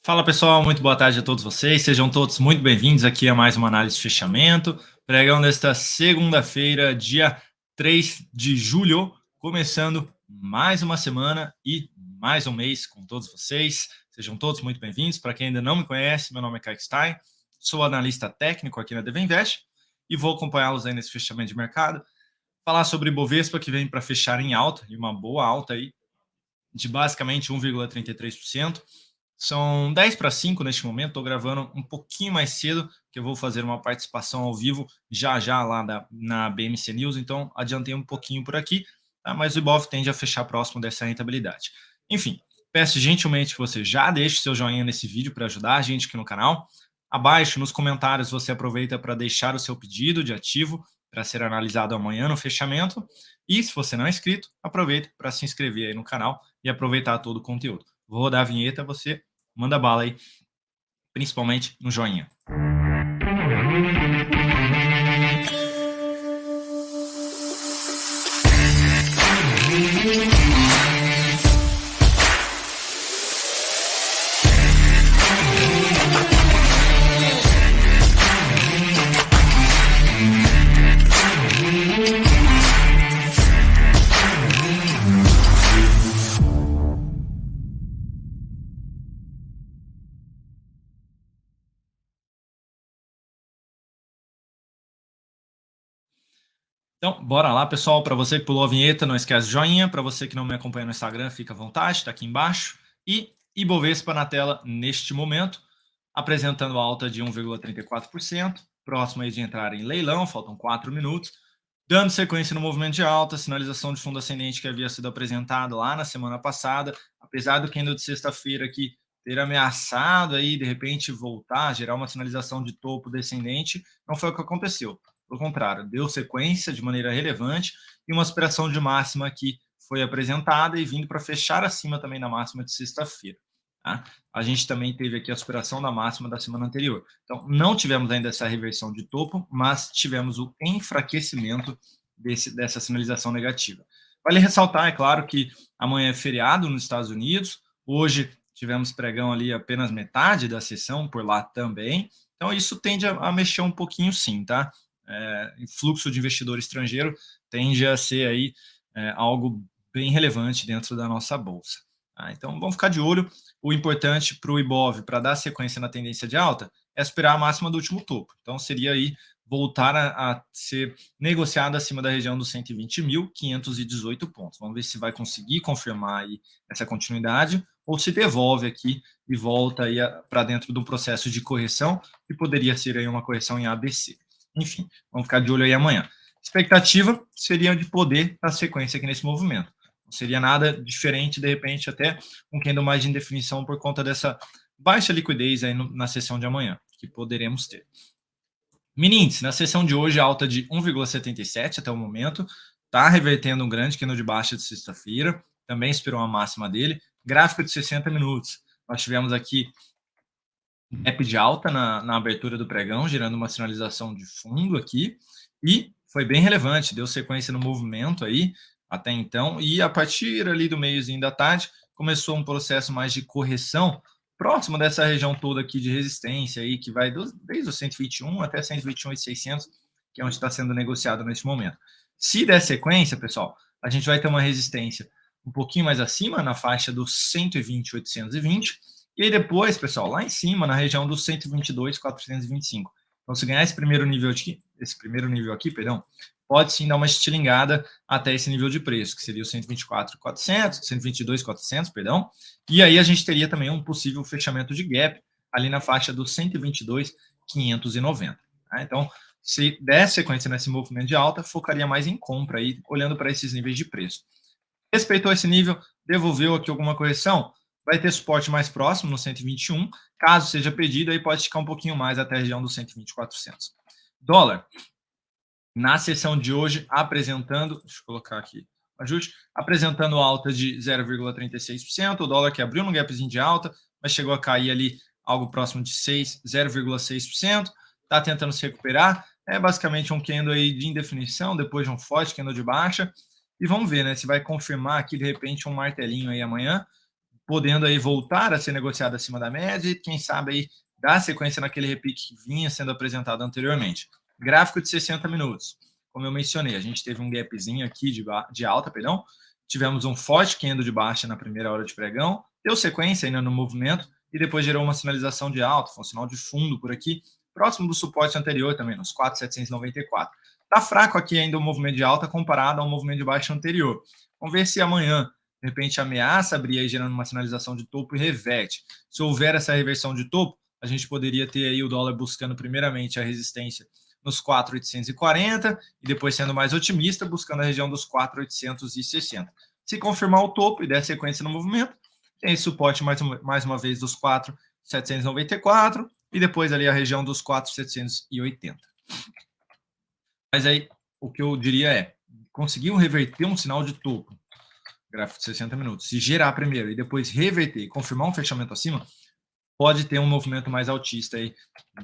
Fala pessoal, muito boa tarde a todos vocês, sejam todos muito bem-vindos aqui a mais uma análise de fechamento, pregão desta segunda-feira, dia 3 de julho, começando mais uma semana e mais um mês com todos vocês, sejam todos muito bem-vindos. Para quem ainda não me conhece, meu nome é Kaique Stein, sou analista técnico aqui na Devinvest e vou acompanhá-los aí nesse fechamento de mercado, falar sobre Bovespa que vem para fechar em alta, e uma boa alta aí, de basicamente 1,33%. São 10 para 5 neste momento, estou gravando um pouquinho mais cedo, que eu vou fazer uma participação ao vivo já lá na BMC News, então adiantei um pouquinho por aqui, tá? Mas o Ibov tende a fechar próximo dessa rentabilidade. Enfim, peço gentilmente que você já deixe seu joinha nesse vídeo para ajudar a gente aqui no canal. Abaixo, nos comentários, você aproveita para deixar o seu pedido de ativo para ser analisado amanhã no fechamento. E se você não é inscrito, aproveita para se inscrever aí no canal e aproveitar todo o conteúdo. Vou rodar a vinheta, você manda bala aí, principalmente no joinha. Então, bora lá, pessoal. Para você que pulou a vinheta, não esquece o joinha. Para você que não me acompanha no Instagram, fica à vontade, está aqui embaixo. E Ibovespa na tela neste momento, apresentando alta de 1,34%, próximo aí de entrar em leilão, faltam 4 minutos, dando sequência no movimento de alta, sinalização de fundo ascendente que havia sido apresentada lá na semana passada, apesar do candle de sexta-feira aqui ter ameaçado aí, de repente, voltar, gerar uma sinalização de topo descendente, não foi o que aconteceu. Pelo contrário, deu sequência de maneira relevante e uma aspiração de máxima que foi apresentada e vindo para fechar acima também da máxima de sexta-feira. Tá? A gente também teve aqui a superação da máxima da semana anterior. Então, não tivemos ainda essa reversão de topo, mas tivemos o enfraquecimento dessa sinalização negativa. Vale ressaltar, é claro, que amanhã é feriado nos Estados Unidos, hoje tivemos pregão ali apenas metade da sessão por lá também, então isso tende a mexer um pouquinho sim, tá? Fluxo de investidor estrangeiro tende a ser aí algo bem relevante dentro da nossa bolsa. Tá? Então, vamos ficar de olho. O importante para o Ibov, para dar sequência na tendência de alta, é esperar a máxima do último topo. Então, seria aí voltar a ser negociado acima da região dos 120.518 pontos. Vamos ver se vai conseguir confirmar aí essa continuidade ou se devolve aqui e volta aí para dentro do processo de correção, que poderia ser aí uma correção em ABC. Enfim, vamos ficar de olho aí amanhã. Expectativa seria de poder dar sequência aqui nesse movimento. Não seria nada diferente, de repente, até um candle mais de indefinição por conta dessa baixa liquidez aí na sessão de amanhã, que poderemos ter. Mini índice, na sessão de hoje, alta de 1,77 até o momento, está revertendo um grande candle de baixa de sexta-feira, também esperou a máxima dele. Gráfico de 60 minutos, nós tivemos aqui gap de alta na abertura do pregão, gerando uma sinalização de fundo aqui, e foi bem relevante, deu sequência no movimento aí, até então, e a partir ali do meiozinho da tarde, começou um processo mais de correção, próximo dessa região toda aqui de resistência aí, que vai desde o 121 até 121.600, que é onde está sendo negociado nesse momento. Se der sequência, pessoal, a gente vai ter uma resistência um pouquinho mais acima, na faixa dos 120.820, e aí depois, pessoal, lá em cima, na região dos 122.425. Então, se ganhar esse primeiro nível aqui, pode sim dar uma estilingada até esse nível de preço, que seria o 124.400, 122.400, e aí a gente teria também um possível fechamento de gap ali na faixa dos 122.590. Tá? Então, se der sequência nesse movimento de alta, focaria mais em compra aí, olhando para esses níveis de preço. Respeitou esse nível, devolveu aqui alguma correção, vai ter suporte mais próximo no 121, caso seja pedido, aí pode ficar um pouquinho mais até a região dos 120.400. Dólar, na sessão de hoje, apresentando, deixa eu colocar aqui, ajuste, apresentando alta de 0,36%, o dólar que abriu no gapzinho de alta, mas chegou a cair ali algo próximo de 0,6%, está tentando se recuperar, é basicamente um candle aí de indefinição, depois de um forte candle de baixa, e vamos ver, né, se vai confirmar aqui, de repente, um martelinho aí amanhã, podendo aí voltar a ser negociado acima da média e, quem sabe, aí dar sequência naquele repique que vinha sendo apresentado anteriormente. Gráfico de 60 minutos. Como eu mencionei, a gente teve um gapzinho aqui de alta, perdão. Tivemos um forte candle de baixa na primeira hora de pregão, deu sequência ainda no movimento e depois gerou uma sinalização de alta, foi um sinal de fundo por aqui, próximo do suporte anterior também, nos 4.794. Está fraco aqui ainda o movimento de alta comparado ao movimento de baixa anterior. Vamos ver se amanhã, de repente, ameaça abrir aí gerando uma sinalização de topo e reverte. Se houver essa reversão de topo, a gente poderia ter aí o dólar buscando primeiramente a resistência nos 4.840 e depois sendo mais otimista, buscando a região dos 4.860. Se confirmar o topo e der sequência no movimento, tem esse suporte mais uma vez dos 4.794 e depois ali a região dos 4.780. Mas aí o que eu diria é, conseguiu reverter um sinal de topo, gráfico de 60 minutos, se gerar primeiro e depois reverter e confirmar um fechamento acima, pode ter um movimento mais altista aí,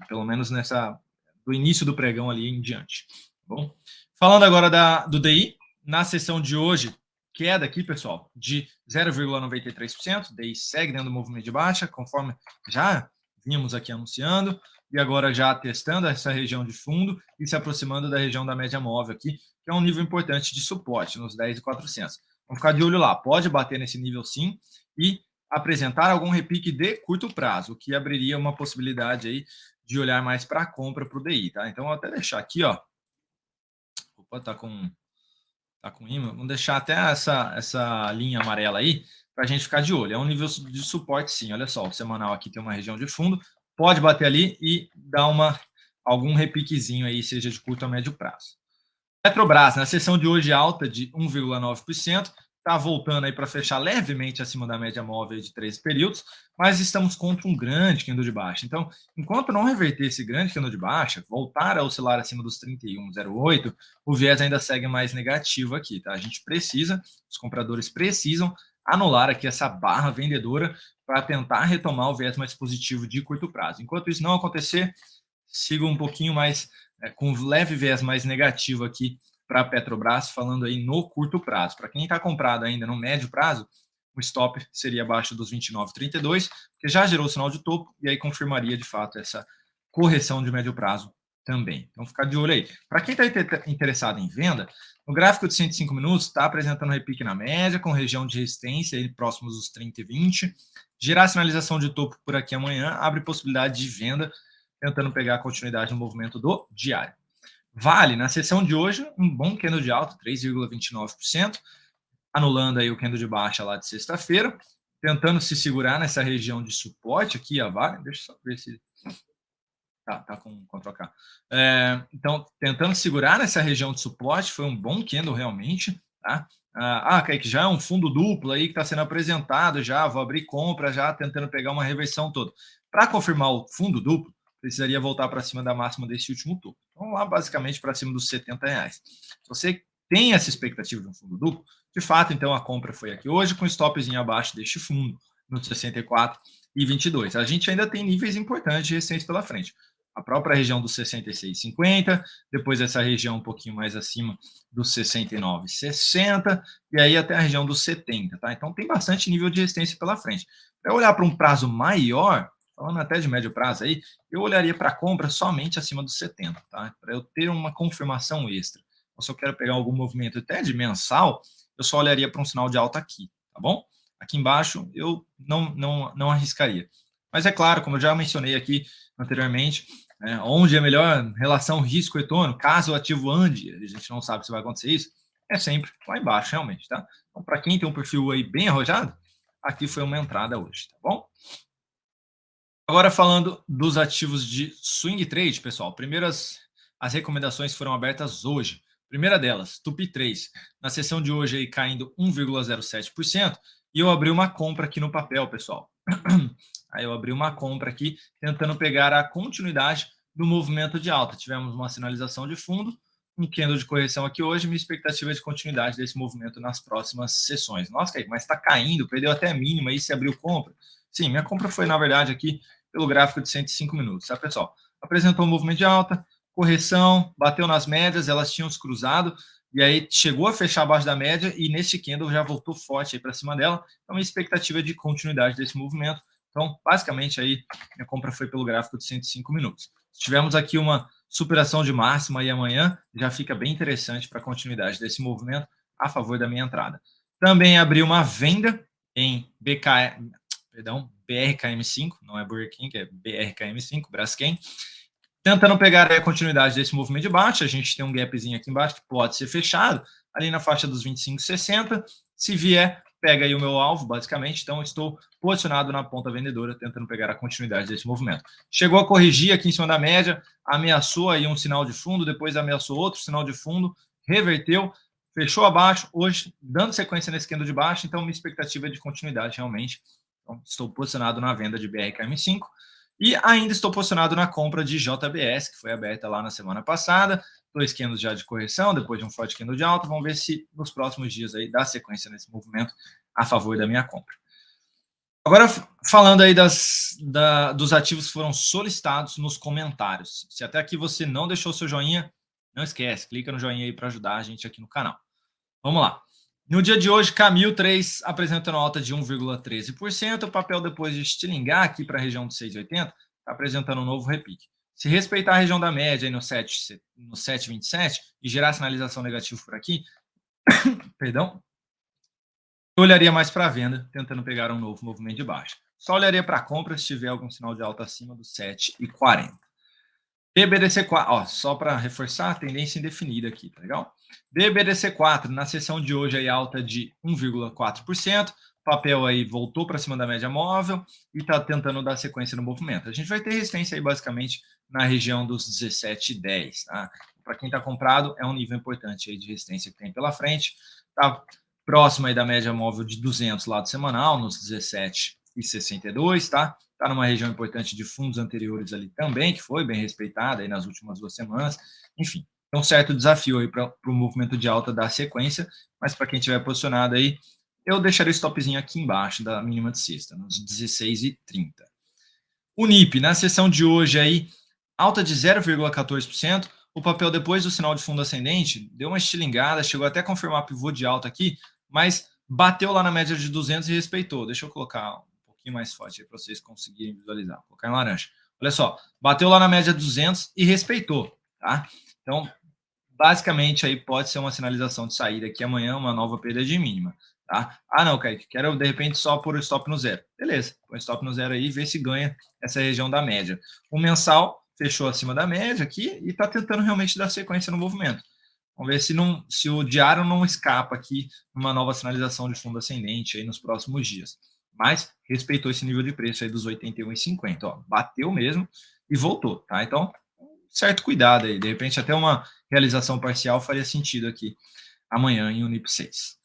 pelo menos do início do pregão ali em diante. Tá bom? Falando agora do DI, na sessão de hoje, queda aqui, pessoal, de 0,93%, DI segue dentro do movimento de baixa, conforme já vínhamos aqui anunciando, e agora já testando essa região de fundo e se aproximando da região da média móvel aqui, que é um nível importante de suporte, nos 10.400. Vamos ficar de olho lá, pode bater nesse nível sim, e apresentar algum repique de curto prazo, o que abriria uma possibilidade aí de olhar mais para a compra para o DI, tá? Então, vou até deixar aqui, ó. Opa, tá com imã. Vamos deixar até essa linha amarela aí para a gente ficar de olho. É um nível de suporte, sim. Olha só, o semanal aqui tem uma região de fundo, pode bater ali e dar algum repiquezinho aí, seja de curto a médio prazo. Petrobras, na sessão de hoje, alta de 1,9%. Está voltando aí para fechar levemente acima da média móvel de 13 períodos, mas estamos contra um grande candle de baixa. Então, enquanto não reverter esse grande candle de baixa, voltar a oscilar acima dos 31,08, o viés ainda segue mais negativo aqui, tá? A gente precisa, os compradores precisam anular aqui essa barra vendedora para tentar retomar o viés mais positivo de curto prazo. Enquanto isso não acontecer, siga um pouquinho mais, com um leve viés mais negativo aqui para a Petrobras, falando aí no curto prazo. Para quem está comprado ainda no médio prazo, o stop seria abaixo dos 29,32, que já gerou o sinal de topo e aí confirmaria de fato essa correção de médio prazo também. Então, ficar de olho aí. Para quem está interessado em venda, no gráfico de 105 minutos está apresentando repique na média, com região de resistência aí próximos dos 30 e 20. Gerar sinalização de topo por aqui amanhã abre possibilidade de venda, tentando pegar a continuidade no movimento do diário. Vale, na sessão de hoje, um bom candle de alta, 3,29%, anulando aí o candle de baixa lá de sexta-feira, tentando se segurar nessa região de suporte aqui, a Vale, deixa eu só ver se... Tá com Ctrl K. Então, tentando segurar nessa região de suporte, foi um bom candle realmente, tá? Kaique, já é um fundo duplo aí que está sendo apresentado já, vou abrir compra já, tentando pegar uma reversão toda. Para confirmar o fundo duplo, precisaria voltar para cima da máxima desse último topo. Então, lá basicamente para cima dos R$70. Se você tem essa expectativa de um fundo duplo, de fato, então a compra foi aqui hoje com stopzinho abaixo deste fundo, no 64,22. A gente ainda tem níveis importantes de resistência pela frente. A própria região dos 66,50, depois essa região um pouquinho mais acima dos 69,60 e aí até a região dos 70, tá? Então tem bastante nível de resistência pela frente. Para olhar para um prazo maior, falando até de médio prazo aí, eu olharia para a compra somente acima dos 70, tá? Para eu ter uma confirmação extra. Ou se eu quero pegar algum movimento até de mensal, eu só olharia para um sinal de alta aqui, tá bom? Aqui embaixo eu não arriscaria. Mas é claro, como eu já mencionei aqui anteriormente, onde é melhor relação risco-retorno, caso o ativo ande, a gente não sabe se vai acontecer isso, é sempre lá embaixo, realmente, tá? Então, para quem tem um perfil aí bem arrojado, aqui foi uma entrada hoje, tá bom? Agora falando dos ativos de swing trade, pessoal. Primeiro as recomendações foram abertas hoje. Primeira delas, Tupi 3, na sessão de hoje aí caindo 1,07%, e eu abri uma compra aqui no papel, pessoal. Aí eu abri uma compra aqui, tentando pegar a continuidade do movimento de alta. Tivemos uma sinalização de fundo, um candle de correção aqui hoje, minha expectativa é de continuidade desse movimento nas próximas sessões. Nossa, Kaique, mas está caindo, perdeu até a mínima aí, se abriu compra. Sim, minha compra foi, na verdade, aqui pelo gráfico de 105 minutos, tá, pessoal? Apresentou um movimento de alta, correção, bateu nas médias, elas tinham se cruzado, e aí chegou a fechar abaixo da média e neste candle já voltou forte para cima dela. Então, a expectativa de continuidade desse movimento. Então, basicamente, aí minha compra foi pelo gráfico de 105 minutos. Se tivermos aqui uma superação de máxima aí amanhã, já fica bem interessante para a continuidade desse movimento a favor da minha entrada. Também abri uma venda em BRKM5, não é Burger King, é BRKM5, Braskem, tentando pegar a continuidade desse movimento de baixa. A gente tem um gapzinho aqui embaixo que pode ser fechado, ali na faixa dos 25,60. Se vier, pega aí o meu alvo, basicamente. Então, estou posicionado na ponta vendedora, tentando pegar a continuidade desse movimento. Chegou a corrigir aqui em cima da média, ameaçou aí um sinal de fundo, depois ameaçou outro sinal de fundo, reverteu, fechou abaixo, hoje dando sequência nesse candle de baixo. Então, minha expectativa é de continuidade realmente. Então, estou posicionado na venda de BRKM5. E ainda estou posicionado na compra de JBS, que foi aberta lá na semana passada. 2 candles já de correção, depois de um forte candle de alta. Vamos ver se nos próximos dias aí dá sequência nesse movimento a favor da minha compra. Agora, falando aí dos ativos que foram solicitados nos comentários. Se até aqui você não deixou seu joinha, não esquece, clica no joinha aí para ajudar a gente aqui no canal. Vamos lá. No dia de hoje, Camil 3 apresentando alta de 1,13%. O papel, depois de estilingar aqui para a região de 6,80, está apresentando um novo repique. Se respeitar a região da média aí no 7,27 e gerar sinalização negativa por aqui, perdão, eu olharia mais para a venda, tentando pegar um novo movimento de baixa. Só olharia para a compra se tiver algum sinal de alta acima dos 7,40. BBDC4, ó, só para reforçar, a tendência indefinida aqui, tá legal? BBDC4, na sessão de hoje, aí alta de 1,4%. Papel aí voltou para cima da média móvel e está tentando dar sequência no movimento. A gente vai ter resistência aí basicamente na região dos 17,10, tá? Para quem está comprado, é um nível importante aí de resistência que tem pela frente. Tá próximo aí da média móvel de 200 lado semanal, nos 17,62, tá? Está numa região importante de fundos anteriores ali também, que foi bem respeitada aí nas últimas 2 semanas. Enfim, é um certo desafio aí para o movimento de alta da sequência, mas para quem estiver posicionado aí, eu deixaria o stopzinho aqui embaixo da mínima de sexta, nos 16,30. O NIP, na sessão de hoje aí, alta de 0,14%. O papel, depois do sinal de fundo ascendente, deu uma estilingada, chegou até a confirmar pivô de alta aqui, mas bateu lá na média de 200 e respeitou. Deixa eu colocar um pouquinho mais forte aí para vocês conseguirem visualizar. Vou colocar em laranja. Olha só, bateu lá na média de 200 e respeitou, tá? Então, basicamente, aí pode ser uma sinalização de saída aqui amanhã, uma nova perda de mínima, tá? Ah, não, Kaique, quero de repente só pôr o stop no zero. Beleza, põe o stop no zero aí e vê se ganha essa região da média. O mensal fechou acima da média aqui e está tentando realmente dar sequência no movimento. Vamos ver se o diário não escapa aqui numa nova sinalização de fundo ascendente aí nos próximos dias. Mas respeitou esse nível de preço aí dos 81,50, ó, bateu mesmo e voltou, tá? Então, certo cuidado aí, de repente até uma realização parcial faria sentido aqui amanhã em Unip 6.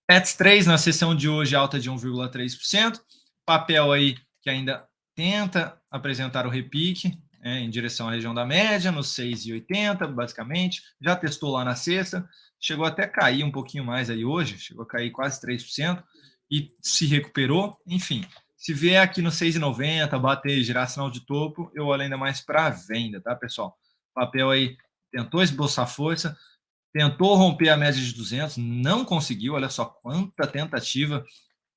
PETS 3 na sessão de hoje alta de 1,3%, papel aí que ainda tenta apresentar o repique, em direção à região da média, nos 6,80 basicamente, já testou lá na sexta, chegou até a cair um pouquinho mais aí hoje, chegou a cair quase 3% e se recuperou, enfim. Se vier aqui no 6,90, bater e girar sinal de topo, eu olho ainda mais para a venda, tá, pessoal? Papel aí tentou esboçar força, tentou romper a média de 200, não conseguiu, olha só quanta tentativa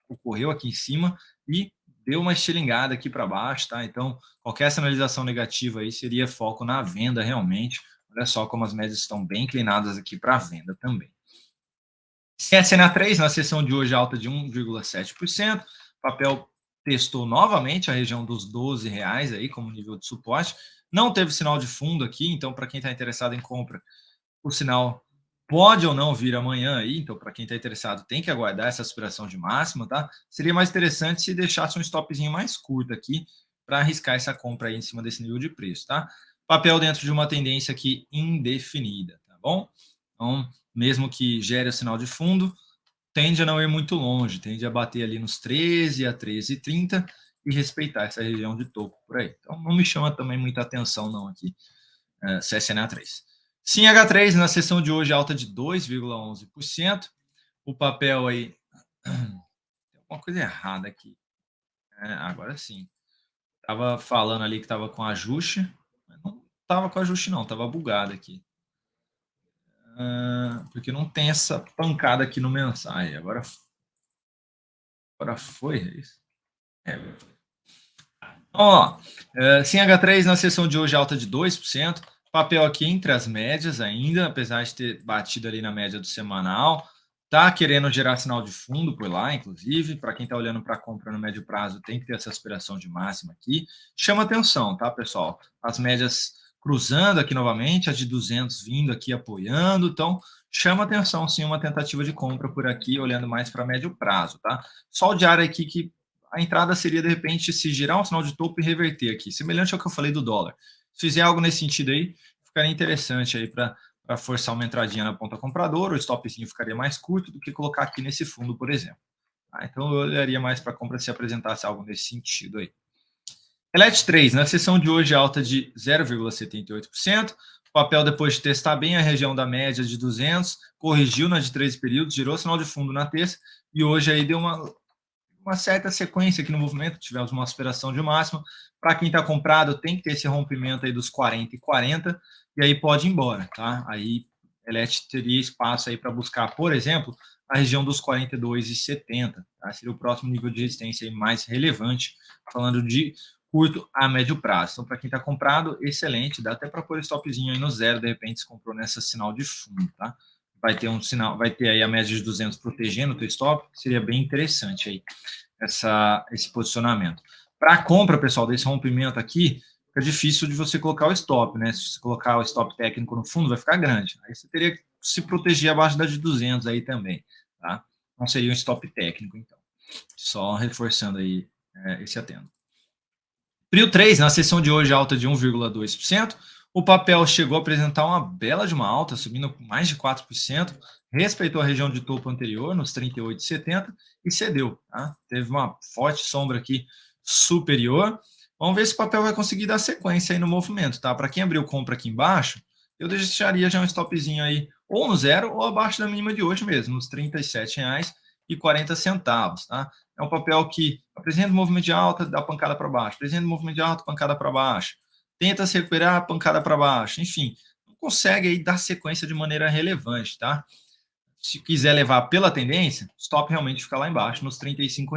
ocorreu aqui em cima e deu uma estilingada aqui para baixo, tá? Então, qualquer sinalização negativa aí seria foco na venda realmente. Olha só como as médias estão bem inclinadas aqui para a venda também. CSNA3 na sessão de hoje alta de 1,7%, papel testou novamente a região dos R$12 aí como nível de suporte, não teve sinal de fundo aqui, então para quem está interessado em compra, o sinal pode ou não vir amanhã aí, então para quem está interessado tem que aguardar essa aspiração de máxima, tá? Seria mais interessante se deixasse um stopzinho mais curto aqui para arriscar essa compra aí em cima desse nível de preço, tá? Papel dentro de uma tendência aqui indefinida, tá bom? Então, mesmo que gere o sinal de fundo, tende a não ir muito longe, tende a bater ali nos 13 a 13,30 e respeitar essa região de topo por aí. Então, não me chama também muita atenção não aqui, CSNA3. Sim, H3 na sessão de hoje alta de 2,11%. O papel aí tem alguma coisa errada aqui. Agora sim. Tava falando ali que tava com ajuste, mas não tava com ajuste não, tava bugado aqui. Porque não tem essa pancada aqui no mensal. Agora foi, é isso? Ó, Sim H3 na sessão de hoje alta de 2%, papel aqui entre as médias ainda, apesar de ter batido ali na média do semanal, tá querendo gerar sinal de fundo por lá, inclusive, para quem está olhando para compra no médio prazo, tem que ter essa aspiração de máxima aqui. Chama atenção, tá, pessoal? As médias cruzando aqui novamente, as de 200 vindo aqui apoiando, então chama atenção sim uma tentativa de compra por aqui, olhando mais para médio prazo, tá? Só o diário aqui que a entrada seria, de repente, se girar um sinal de topo e reverter aqui, semelhante ao que eu falei do dólar. Se fizer algo nesse sentido aí, ficaria interessante aí para forçar uma entradinha na ponta compradora, o stopzinho ficaria mais curto do que colocar aqui nesse fundo, por exemplo. Então eu olharia mais para a compra se apresentasse algo nesse sentido aí. Elet 3, na sessão de hoje, alta de 0,78%. O papel, depois de testar bem a região da média de 200, corrigiu na de 13 períodos, girou sinal de fundo na terça, e hoje aí deu uma certa sequência aqui no movimento, tivemos uma aspiração de máxima. Para quem está comprado, tem que ter esse rompimento aí dos 40 e 40, e aí pode ir embora, tá? Aí Elet teria espaço aí para buscar, por exemplo, a região dos 42,70, tá? Seria o próximo nível de resistência aí mais relevante, falando de curto a médio prazo. Então, para quem está comprado, excelente, dá até para pôr stopzinho aí no zero, de repente, se comprou nessa sinal de fundo, tá? Vai ter um sinal, vai ter aí a média de 200 protegendo o teu stop, seria bem interessante aí esse posicionamento. Para a compra, pessoal, desse rompimento aqui, fica difícil de você colocar o stop, né? Se você colocar o stop técnico no fundo, vai ficar grande. Aí você teria que se proteger abaixo da de 200 aí também, tá? Não seria um stop técnico, então. Só reforçando aí esse atento. Prio 3, na sessão de hoje, alta de 1,2%. O papel chegou a apresentar uma bela de uma alta, subindo com mais de 4%, respeitou a região de topo anterior, nos 38,70, e cedeu. Tá? Teve uma forte sombra aqui superior. Vamos ver se o papel vai conseguir dar sequência aí no movimento. Tá? Para quem abriu compra aqui embaixo, eu deixaria já um stopzinho aí, ou no zero, ou abaixo da mínima de hoje mesmo, nos R$ 37,40. Tá? É um papel que apresenta um movimento de alta, dá pancada para baixo, apresenta um movimento de alta, pancada para baixo, tenta se recuperar, pancada para baixo, enfim, não consegue aí dar sequência de maneira relevante, tá? Se quiser levar pela tendência, stop realmente fica lá embaixo, nos R$ 35.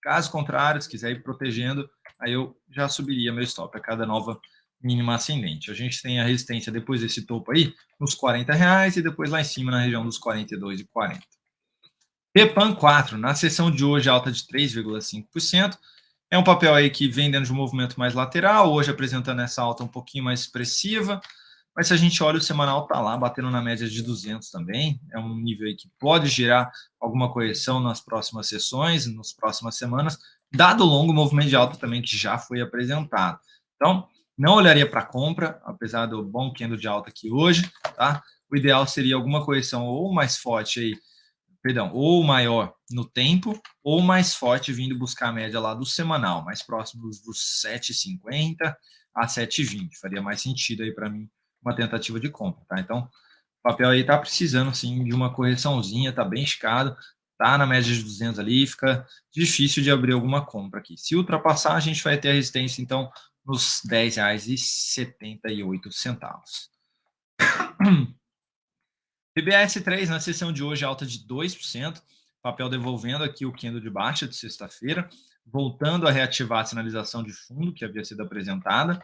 Caso contrário, se quiser ir protegendo, aí eu já subiria meu stop a cada nova mínima ascendente. A gente tem a resistência depois desse topo aí, nos R$ 40, e depois lá em cima na região dos 42,40. PEPAM 4, na sessão de hoje, alta de 3,5%. É um papel aí que vem dentro de um movimento mais lateral, hoje apresentando essa alta um pouquinho mais expressiva, mas se a gente olha, o semanal está lá, batendo na média de 200 também, é um nível aí que pode gerar alguma correção nas próximas sessões, nas próximas semanas, dado o longo movimento de alta também que já foi apresentado. Então, não olharia para compra, apesar do bom candle de alta aqui hoje, tá? O ideal seria alguma correção ou mais forte aí, ou maior no tempo, ou mais forte vindo buscar a média lá do semanal, mais próximo dos 7,50 a 7,20. Faria mais sentido aí para mim uma tentativa de compra, tá? Então, o papel aí tá precisando sim de uma correçãozinha, tá bem escado, tá na média de 200 ali, fica difícil de abrir alguma compra aqui. Se ultrapassar, a gente vai ter a resistência então nos R$ 10,78. PBS3 na sessão de hoje, alta de 2%, papel devolvendo aqui o candle de baixa de sexta-feira, voltando a reativar a sinalização de fundo que havia sido apresentada,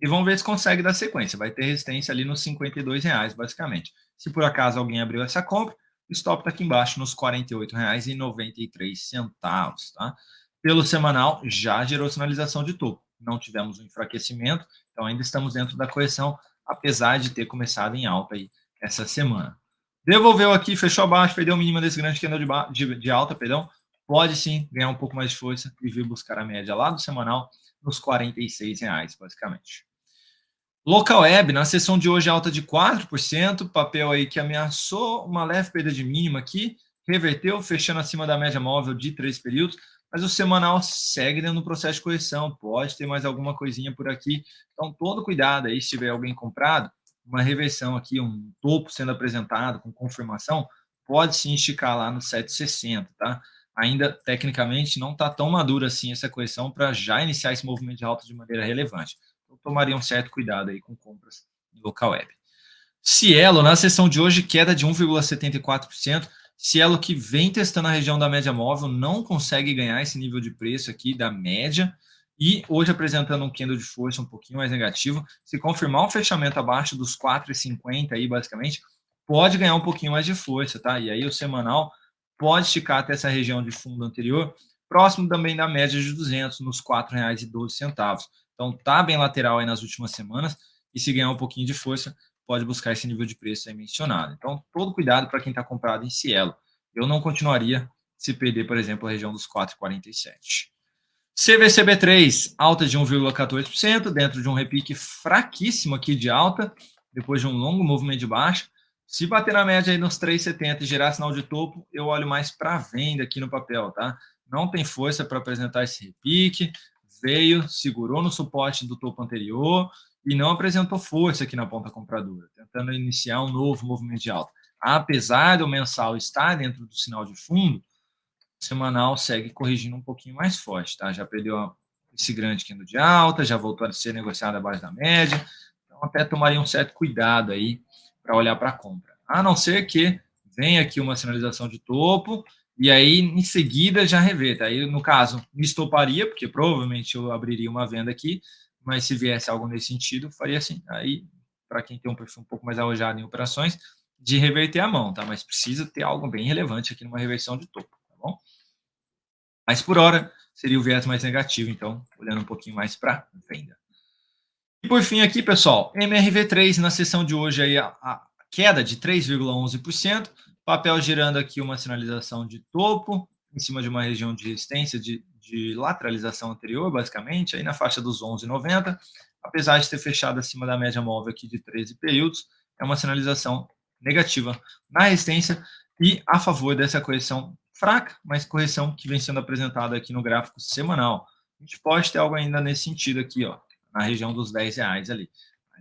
e vamos ver se consegue dar sequência. Vai ter resistência ali nos R$ 52,00, basicamente. Se por acaso alguém abriu essa compra, o stop está aqui embaixo nos R$ 48,93, tá? Pelo semanal, já gerou sinalização de topo. Não tivemos um enfraquecimento, então ainda estamos dentro da correção, apesar de ter começado em alta aí essa semana. Devolveu aqui, fechou abaixo, perdeu o mínimo desse grande candle de alta, pode sim ganhar um pouco mais de força e vir buscar a média lá do semanal nos R$ 46,00, basicamente. Local Web, na sessão de hoje, alta de 4%, papel aí que ameaçou uma leve perda de mínima aqui, reverteu, fechando acima da média móvel de 3 períodos, mas o semanal segue dentro do processo de correção, pode ter mais alguma coisinha por aqui, então todo cuidado aí, se tiver alguém comprado, uma reversão aqui, um topo sendo apresentado com confirmação, pode sim esticar lá no 7,60, tá? Ainda, tecnicamente, não está tão madura assim essa correção para já iniciar esse movimento de alta de maneira relevante. Então, tomaria um certo cuidado aí com compras em local web. Cielo, na sessão de hoje, queda de 1,74%. Cielo que vem testando a região da média móvel, não consegue ganhar esse nível de preço aqui da média. E hoje apresentando um candle de força um pouquinho mais negativo. Se confirmar um fechamento abaixo dos 4,50 aí, basicamente, pode ganhar um pouquinho mais de força, tá? E aí o semanal pode esticar até essa região de fundo anterior, próximo também da média de 200, nos R$ 4,12. Então tá bem lateral aí nas últimas semanas. E se ganhar um pouquinho de força, pode buscar esse nível de preço aí mencionado. Então, todo cuidado para quem está comprado em Cielo. Eu não continuaria se perder, por exemplo, a região dos 4,47. CVCB3, alta de 1,14%, dentro de um repique fraquíssimo aqui de alta, depois de um longo movimento de baixa. Se bater na média aí nos 3,70 e gerar sinal de topo, eu olho mais para venda aqui no papel, tá? Não tem força para apresentar esse repique, veio, segurou no suporte do topo anterior e não apresentou força aqui na ponta compradora, tentando iniciar um novo movimento de alta. Apesar do mensal estar dentro do sinal de fundo, o semanal segue corrigindo um pouquinho mais forte, tá? Já perdeu esse grande candle de alta, já voltou a ser negociado abaixo da média, então até tomaria um certo cuidado aí para olhar para a compra. A não ser que venha aqui uma sinalização de topo e aí em seguida já reverta. Aí no caso me estoparia, porque provavelmente eu abriria uma venda aqui, mas se viesse algo nesse sentido, faria assim. Aí para quem tem um perfil um pouco mais arrojado em operações, de reverter a mão, tá? Mas precisa ter algo bem relevante aqui numa reversão de topo, tá bom? Mas por hora seria o viés mais negativo, então olhando um pouquinho mais para venda. E por fim aqui, pessoal, MRV3 na sessão de hoje aí a queda de 3,11%, papel girando aqui uma sinalização de topo em cima de uma região de resistência de lateralização anterior, basicamente, aí na faixa dos 11,90, apesar de ter fechado acima da média móvel aqui de 13 períodos, é uma sinalização negativa na resistência e a favor dessa correção fraca, mas correção que vem sendo apresentada aqui no gráfico semanal. A gente pode ter algo ainda nesse sentido aqui, ó, na região dos R$ 10 ali.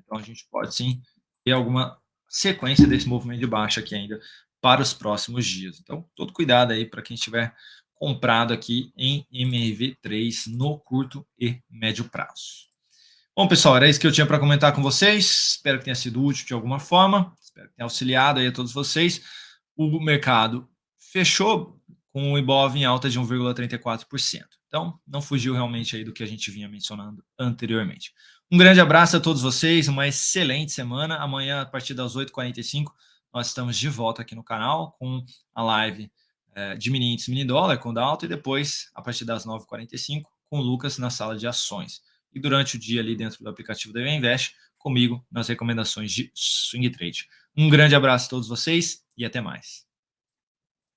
Então a gente pode sim ter alguma sequência desse movimento de baixa aqui ainda para os próximos dias. Então, todo cuidado aí para quem estiver comprado aqui em MRV3 no curto e médio prazo. Bom, pessoal, era isso que eu tinha para comentar com vocês. Espero que tenha sido útil de alguma forma. Espero que tenha auxiliado aí a todos vocês. O mercado fechou com o Ibov em alta de 1,34%. Então, não fugiu realmente aí do que a gente vinha mencionando anteriormente. Um grande abraço a todos vocês, uma excelente semana. Amanhã, a partir das 8h45, nós estamos de volta aqui no canal com a live de mini índice, mini dólar com o Dalton e depois, a partir das 9h45, com o Lucas na sala de ações. E durante o dia ali dentro do aplicativo da Invest, comigo nas recomendações de swing trade. Um grande abraço a todos vocês e até mais.